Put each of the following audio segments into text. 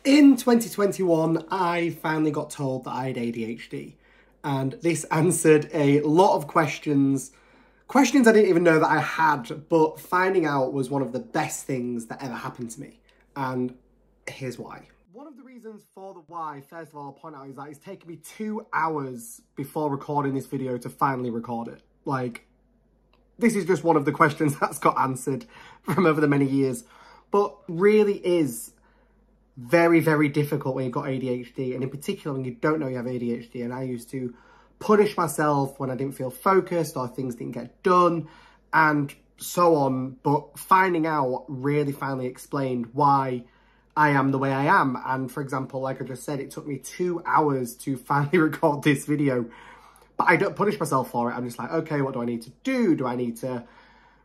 In 2021, I finally got told that I had ADHD, and this answered a lot of questions I didn't even know that I had, but finding out was one of the best things that ever happened to me, and here's why. One of the reasons for the why, first of all, I'll point out, is that it's taken me 2 hours before recording this video to finally record it. Like, this is just one of the questions that's got answered from over the many years, but really is very, very difficult when you've got ADHD, and in particular when you don't know you have ADHD. And I used to punish myself when I didn't feel focused or things didn't get done and so on. But finding out really finally explained why I am the way I am. And for example, like I just said, it took me 2 hours to finally record this video, but I don't punish myself for it. I'm just like, okay, what do I need to do? Do I need to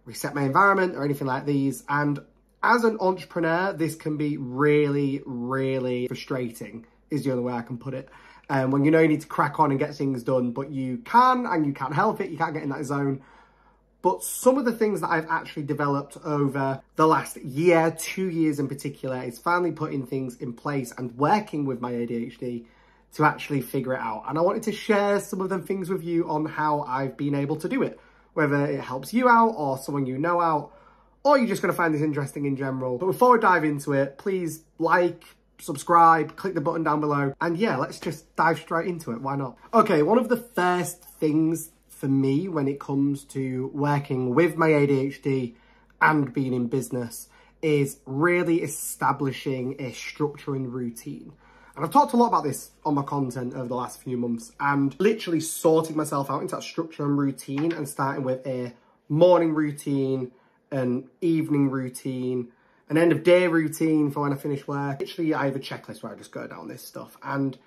reset my environment or anything like these? And as an entrepreneur, this can be really, really frustrating, is the only way I can put it. When you know you need to crack on and get things done, but you can, and you can't help it, you can't get in that zone. But some of the things that I've actually developed over the last year, 2 years in particular, is finally putting things in place and working with my ADHD to actually figure it out. And I wanted to share some of them things with you on how I've been able to do it, whether it helps you out or someone you know out, or you're just going to find this interesting in general. But before we dive into it, please like, subscribe, click the button down below. And yeah, let's just dive straight into it. Why not? Okay, one of the first things for me when it comes to working with my ADHD and being in business is really establishing a structure and routine. And I've talked a lot about this on my content over the last few months, and literally sorting myself out into that structure and routine, and starting with a morning routine, an evening routine, an end of day routine for when I finish work. Literally, I have a checklist where I just go down this stuff, and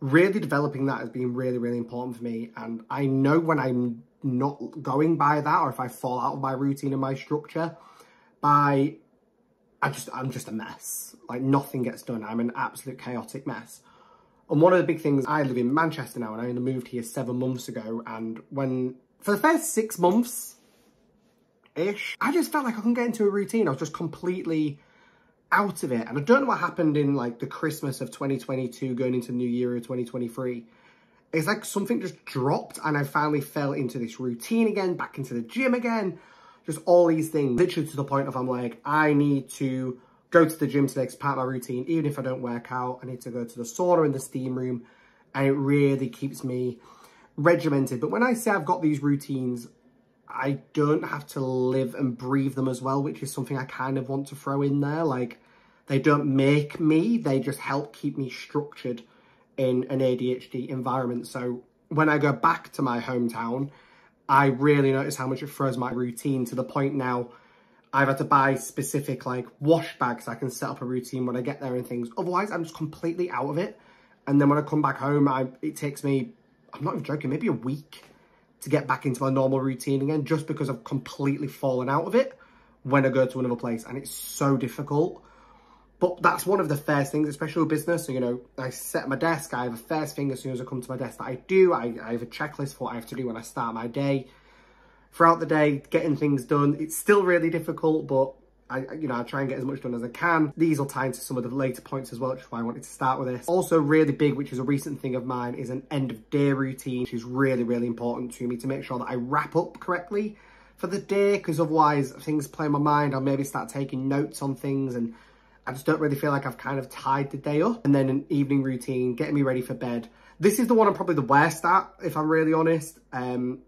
really developing that has been really, really important for me. And I know when I'm not going by that, or if I fall out of my routine and my structure, I'm just a mess. Like, nothing gets done. I'm an absolute chaotic mess. And one of the big things, I live in Manchester now, and I only moved here 7 months ago. And for the first 6 months, I just felt like I couldn't get into a routine. I was just completely out of it. And I don't know what happened in like the Christmas of 2022 going into the new year of 2023. It's like something just dropped and I finally fell into this routine again, back into the gym again, just all these things. Literally to the point of I'm like, I need to go to the gym today because it's part of my routine. Even if I don't work out, I need to go to the sauna and the steam room, and it really keeps me regimented. But when I say I've got these routines, I don't have to live and breathe them as well, which is something I kind of want to throw in there. Like, they don't make me, they just help keep me structured in an ADHD environment. So when I go back to my hometown, I really notice how much it throws my routine, to the point now I've had to buy specific like wash bags so I can set up a routine when I get there and things. Otherwise, I'm just completely out of it. And then when I come back home, it takes me, I'm not even joking, maybe a week to get back into my normal routine again, just because I've completely fallen out of it when I go to another place, and it's so difficult. But that's one of the first things, especially with business. So, you know, I set my desk, I have a first thing as soon as I come to my desk that I do. I have a checklist for what I have to do when I start my day. Throughout the day, getting things done, it's still really difficult, but I try and get as much done as I can. These will tie into some of the later points as well, which is why I wanted to start with this. Also really big, which is a recent thing of mine, is an end of day routine, which is really, really important to me, to make sure that I wrap up correctly for the day, because otherwise things play in my mind. I'll maybe start taking notes on things and I just don't really feel like I've kind of tied the day up. And then an evening routine, getting me ready for bed. This is the one I'm probably the worst at, if I'm really honest,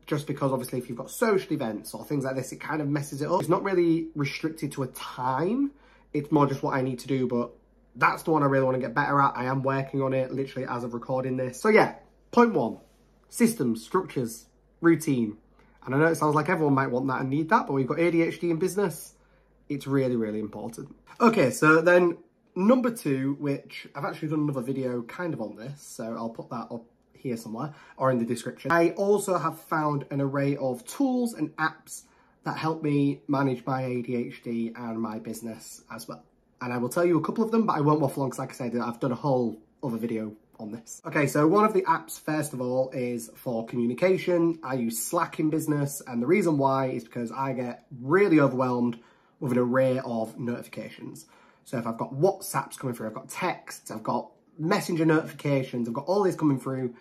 just because obviously if you've got social events or things like this, it kind of messes it up. It's not really restricted to a time. It's more just what I need to do, but that's the one I really want to get better at. I am working on it literally as of recording this. So yeah, point 1, systems, structures, routine. And I know it sounds like everyone might want that and need that, but when you've got ADHD in business, it's really, really important. Okay, so then number 2, which I've actually done another video kind of on this, so I'll put that up here somewhere or in the description. I also have found an array of tools and apps that help me manage my ADHD and my business as well. And I will tell you a couple of them, but I won't waffle on because, like I said, I've done a whole other video on this. Okay, so one of the apps, first of all, is for communication. I use Slack in business, and the reason why is because I get really overwhelmed with an array of notifications. So if I've got WhatsApps coming through, I've got texts, I've got messenger notifications, I've got all this coming through,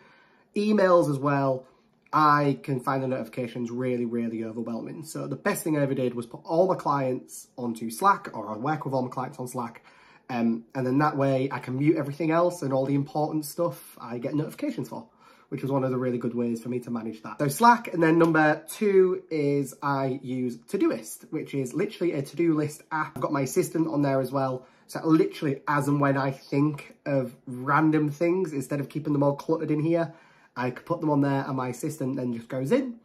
emails as well, I can find the notifications really, really overwhelming. So the best thing I ever did was put all my clients onto Slack, or I work with all my clients on Slack. And then that way I can mute everything else, and all the important stuff I get notifications for, which was one of the really good ways for me to manage that. So Slack, and then number 2 is I use Todoist, which is literally a to-do list app. I've got my assistant on there as well. So literally as and when I think of random things, instead of keeping them all cluttered in here, I could put them on there, and my assistant then just goes in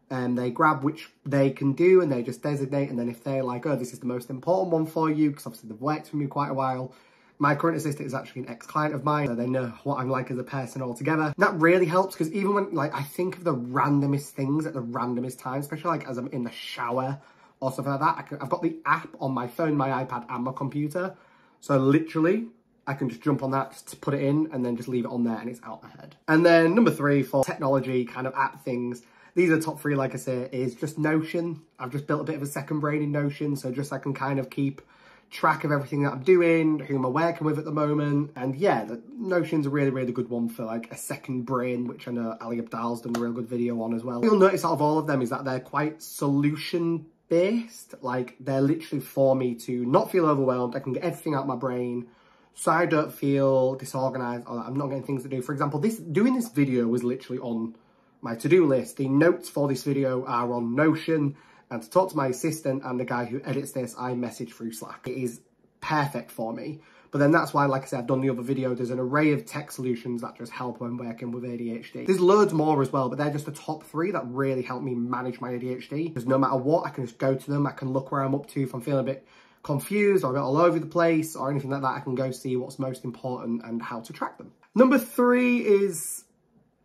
and they grab which they can do, and they just designate. And then if they're like, oh, this is the most important one for you, because obviously they've worked for me quite a while. My current assistant is actually an ex-client of mine, so they know what I'm like as a person altogether. That really helps, because even when like I think of the randomest things at the randomest times, especially like as I'm in the shower or stuff like that, I've got the app on my phone, my iPad and my computer. So literally I can just jump on that, just put it in, and then just leave it on there, and it's out my head. And then number 3 for technology kind of app things, these are the top 3, like I say, is just Notion. I've just built a bit of a second brain in Notion, so just I can kind of keep track of everything that I'm doing, who am I working with at the moment. And yeah, the Notion's a really, really good one for like a second brain, which I know Ali Abdal's done a real good video on as well. What you'll notice out of all of them is that they're quite solution based. Like they're literally for me to not feel overwhelmed. I can get everything out of my brain, so I don't feel disorganized or that I'm not getting things to do. For example, doing this video was literally on my to-do list. The notes for this video are on Notion, and to talk to my assistant and the guy who edits this, I message through Slack. It is perfect for me. But then that's why, like I said, I've done the other video. There's an array of tech solutions that just help when working with ADHD. There's loads more as well, but they're just the top 3 that really help me manage my ADHD. Because no matter what, I can just go to them. I can look where I'm up to. If I'm feeling a bit confused or a bit all over the place or anything like that, I can go see what's most important and how to track them. Number 3 is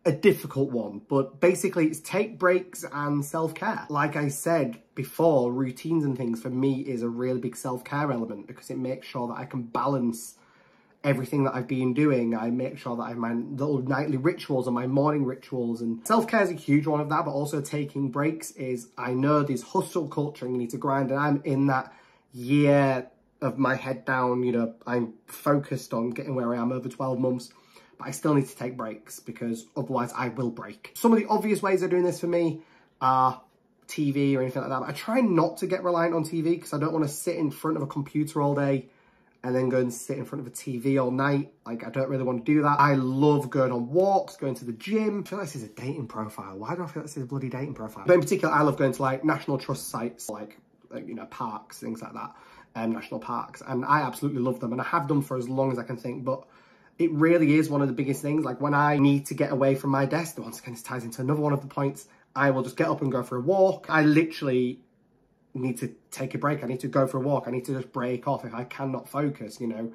a difficult one, but basically it's take breaks and self-care. Like I said before, routines and things for me is a really big self-care element, because it makes sure that I can balance everything that I've been doing. I make sure that I have my little nightly rituals and my morning rituals, and self-care is a huge one of that. But also taking breaks is, I know there's hustle culture and you need to grind, and I'm in that year of my head down, you know, I'm focused on getting where I am over 12 months. But I still need to take breaks, because otherwise I will break. Some of the obvious ways of doing this for me are TV or anything like that. But I try not to get reliant on TV, because I don't want to sit in front of a computer all day and then go and sit in front of a TV all night. Like, I don't really want to do that. I love going on walks, going to the gym. I feel like this is a dating profile. Why do I feel like this is a bloody dating profile? But in particular, I love going to like National Trust sites, like you know, parks, things like that, national parks. And I absolutely love them. And I have done for as long as I can think. But it really is one of the biggest things. Like when I need to get away from my desk, once again, this ties into another one of the points, I will just get up and go for a walk. I literally need to take a break. I need to go for a walk. I need to just break off if I cannot focus, you know.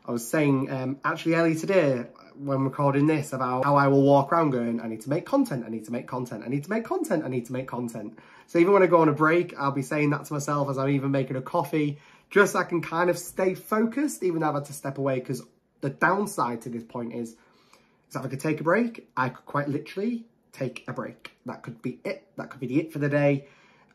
I was saying actually earlier today when recording this about how I will walk around going, I need to make content, I need to make content, I need to make content, I need to make content. So even when I go on a break, I'll be saying that to myself as I'm even making a coffee, just so I can kind of stay focused, even though I've had to step away. Because the downside to this point is if I could take a break, I could quite literally take a break. That could be it. That could be the it for the day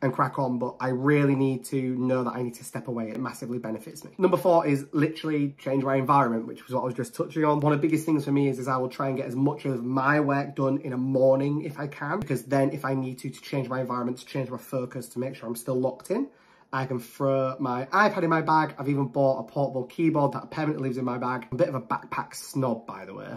and crack on. But I really need to know that I need to step away. It massively benefits me. Number 4 is literally change my environment, which was what I was just touching on. One of the biggest things for me is I will try and get as much of my work done in a morning if I can, because then if I need to change my environment, to change my focus, to make sure I'm still locked in, I can throw my iPad in my bag. I've even bought a portable keyboard that permanently lives in my bag. I'm a bit of a backpack snob, by the way.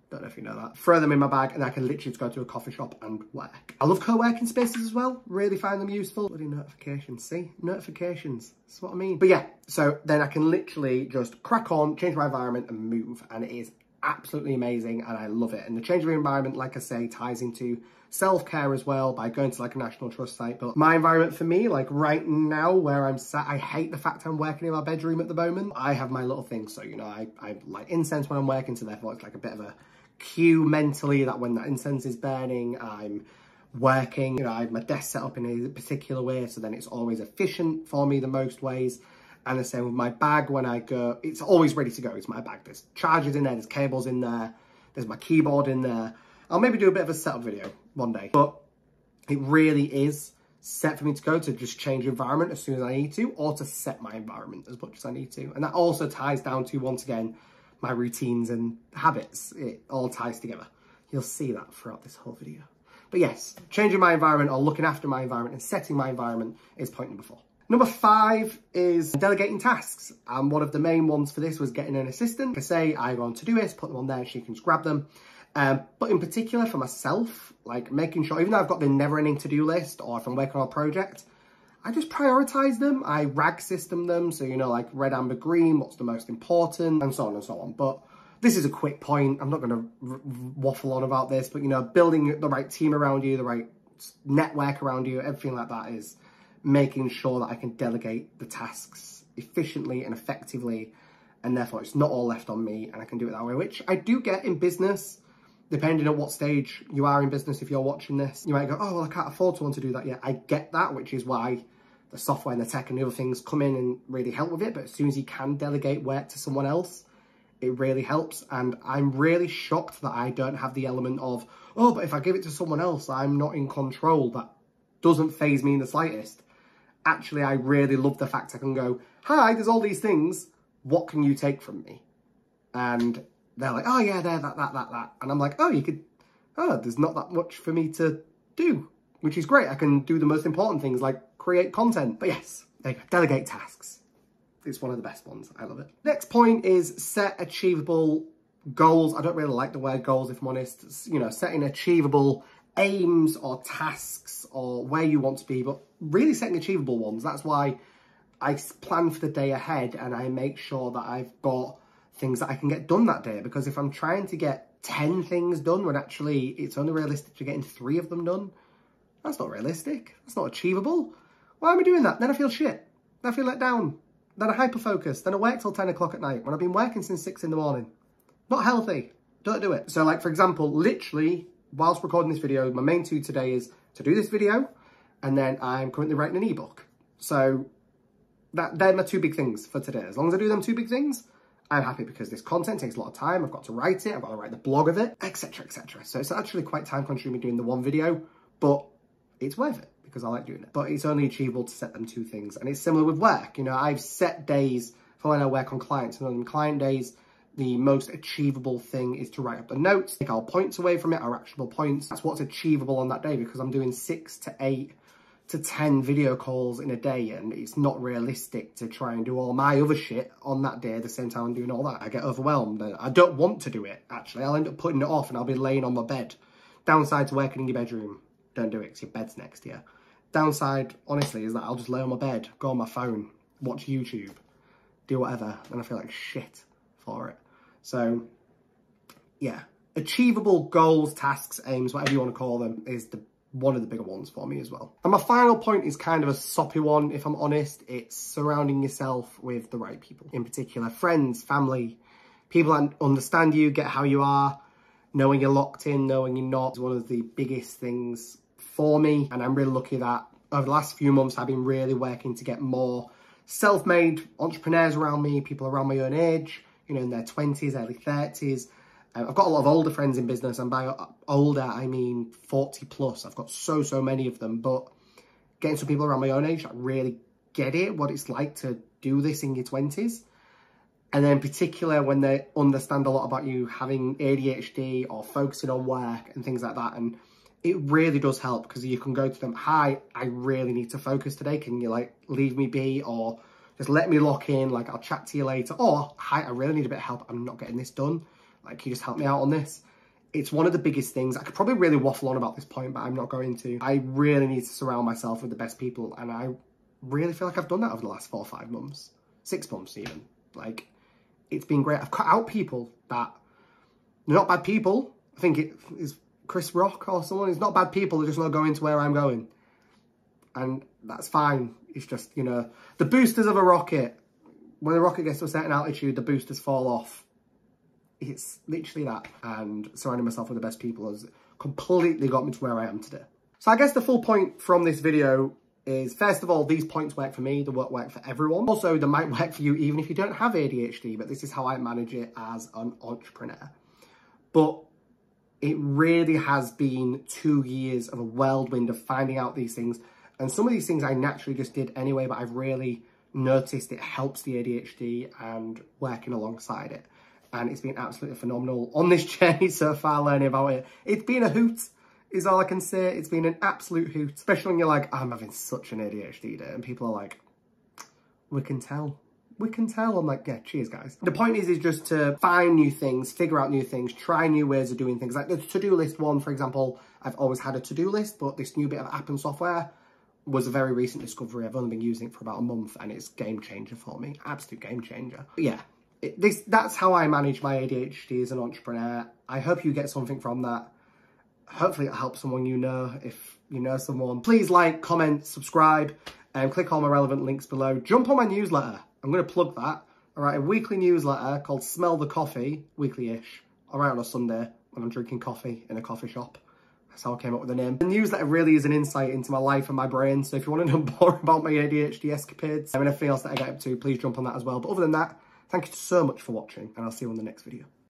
Don't know if you know that. Throw them in my bag and I can literally just go to a coffee shop and work. I love co-working spaces as well. Really find them useful. Bloody notifications, see? Notifications, that's what I mean. But yeah, so then I can literally just crack on, change my environment and move. And it is absolutely amazing and I love it. And the change of environment, like I say, ties into self-care as well by going to like a National Trust site. But my environment for me, like right now where I'm sat, I hate the fact I'm working in my bedroom at the moment. I have my little thing, so you know, I like incense when I'm working, so therefore it's like a bit of a cue mentally that when that incense is burning, I'm working. You know, I have my desk set up in a particular way, so then it's always efficient for me the most ways. And the same with my bag. When I go, it's always ready to go. It's my bag. There's chargers in there, there's cables in there, there's my keyboard in there. I'll maybe do a bit of a setup video one day, but it really is set for me to go to just change environment as soon as I need to, or to set my environment as much as I need to. And that also ties down to, once again, my routines and habits. It all ties together. You'll see that throughout this whole video. But yes, changing my environment or looking after my environment and setting my environment is point number 4. Number 5 is delegating tasks. And one of the main ones for this was getting an assistant. Like I say, I go on Todoist, put them on there, and she can just grab them. But in particular for myself, like making sure, even though I've got the never-ending to-do list, or if I'm working on a project, I just prioritize them. I rag system them. So, you know, like red, amber, green, what's the most important, and so on and so on. But this is a quick point. I'm not going to waffle on about this, but, you know, building the right team around you, the right network around you, everything like that is making sure that I can delegate the tasks efficiently and effectively. And therefore, it's not all left on me, and I can do it that way, which I do get in business. Depending on what stage you are in business, if you're watching this, you might go, oh, well, I can't afford someone to do that yet. I get that, which is why the software and the tech and the other things come in and really help with it. But as soon as you can delegate work to someone else, it really helps. And I'm really shocked that I don't have the element of, oh, but if I give it to someone else, I'm not in control. That doesn't faze me in the slightest. Actually, I really love the fact I can go, hi, there's all these things. What can you take from me? And they're like, oh yeah, there, that. And I'm like, oh, there's not that much for me to do, which is great. I can do the most important things like create content. But yes, there you go. Delegate tasks. It's one of the best ones. I love it. Next point is set achievable goals. I don't really like the word goals, if I'm honest. It's, you know, setting achievable aims or tasks or where you want to be, but really setting achievable ones. That's why I plan for the day ahead, and I make sure that I've got things that I can get done that day. Because if I'm trying to get 10 things done when actually it's only realistic to getting 3 of them done, that's not realistic. That's not achievable. Why am I doing that? Then I feel shit. Then I feel let down. Then I hyper-focus. Then I work till 10 o'clock at night when I've been working since 6 in the morning. Not healthy. Don't do it. So like, for example, literally, whilst recording this video, my main 2 today is to do this video, and then I'm currently writing an ebook. So they're my 2 big things for today. As long as I do them 2 big things, I'm happy, because this content takes a lot of time. I've got to write it, I've got to write the blog of it, etc, etc. So it's actually quite time consuming doing the 1 video, but it's worth it because I like doing it. But it's only achievable to set them 2 things. And it's similar with work. You know, I've set days for when I work on clients, and on client days, the most achievable thing is to write up the notes, take our points away from it, our actionable points. That's what's achievable on that day, because I'm doing 6 to 8 to 10 video calls in a day, and it's not realistic to try and do all my other shit on that day at the same time I'm doing all that. I get overwhelmed, and I don't want to do it, actually. I'll end up putting it off, and I'll be laying on my bed. Downside to working in your bedroom, don't do it because your bed's next to you. Downside, honestly, is that I'll just lay on my bed, go on my phone, watch YouTube, do whatever, and I feel like shit for it. So, yeah, achievable goals, tasks, aims, whatever you want to call them, is one of the bigger ones for me as well. And my final point is kind of a soppy one, if I'm honest. It's surrounding yourself with the right people. In particular, friends, family, people that understand you, get how you are, knowing you're locked in, knowing you're not, is one of the biggest things for me. And I'm really lucky that over the last few months, I've been really working to get more self-made entrepreneurs around me, people around my own age, you know, in their 20s, early 30s. I've got a lot of older friends in business, and by older, I mean 40 plus. I've got so many of them, but getting some people around my own age that really get it, what it's like to do this in your 20s. And then in particular, when they understand a lot about you having ADHD or focusing on work and things like that. And it really does help, because you can go to them, hi, I really need to focus today. Can you like leave me be, or just let me lock in, like I'll chat to you later. Or, hi, I really need a bit of help. I'm not getting this done. Like, can you just help me out on this? It's one of the biggest things. I could probably really waffle on about this point, but I'm not going to. I really need to surround myself with the best people. And I really feel like I've done that over the last 4 or 5 months. 6 months even. Like, it's been great. I've cut out people that, they're not bad people. I think it is Chris Rock or someone. It's not bad people. They're just not going to where I'm going. And that's fine. It's just, you know, the boosters of a rocket. When the rocket gets to a certain altitude, the boosters fall off. It's literally that. And surrounding myself with the best people has completely got me to where I am today. So I guess the full point from this video is, first of all, these points work for me. They won't work for everyone. Also, they might work for you even if you don't have ADHD, but this is how I manage it as an entrepreneur. But it really has been 2 years of a whirlwind of finding out these things, And some of these things I naturally just did anyway, but I've really noticed it helps the ADHD and working alongside it. And it's been absolutely phenomenal on this journey so far, learning about it. It's been a hoot, is all I can say. It's been an absolute hoot, especially when you're like, I'm having such an ADHD day, and people are like, we can tell. We can tell. I'm like, yeah, cheers, guys. The point is just to find new things, figure out new things, try new ways of doing things. Like the to-do list one, for example, I've always had a to-do list, but this new bit of app and software was a very recent discovery. I've only been using it for about a month, and it's a game changer for me. Absolute game changer. But yeah, that's how I manage my ADHD as an entrepreneur. I hope you get something from that. Hopefully it'll help someone you know. If you know someone, please like, comment, subscribe, and click all my relevant links below. Jump on my newsletter. I'm going to plug that. All right, a weekly newsletter called Smell the Coffee, weekly-ish. All right, on a Sunday when I'm drinking coffee in a coffee shop. That's how I came up with the name. The newsletter really is an insight into my life and my brain. So if you want to know more about my ADHD escapades and everything else that I get up to, please jump on that as well. But other than that, thank you so much for watching, and I'll see you on the next video.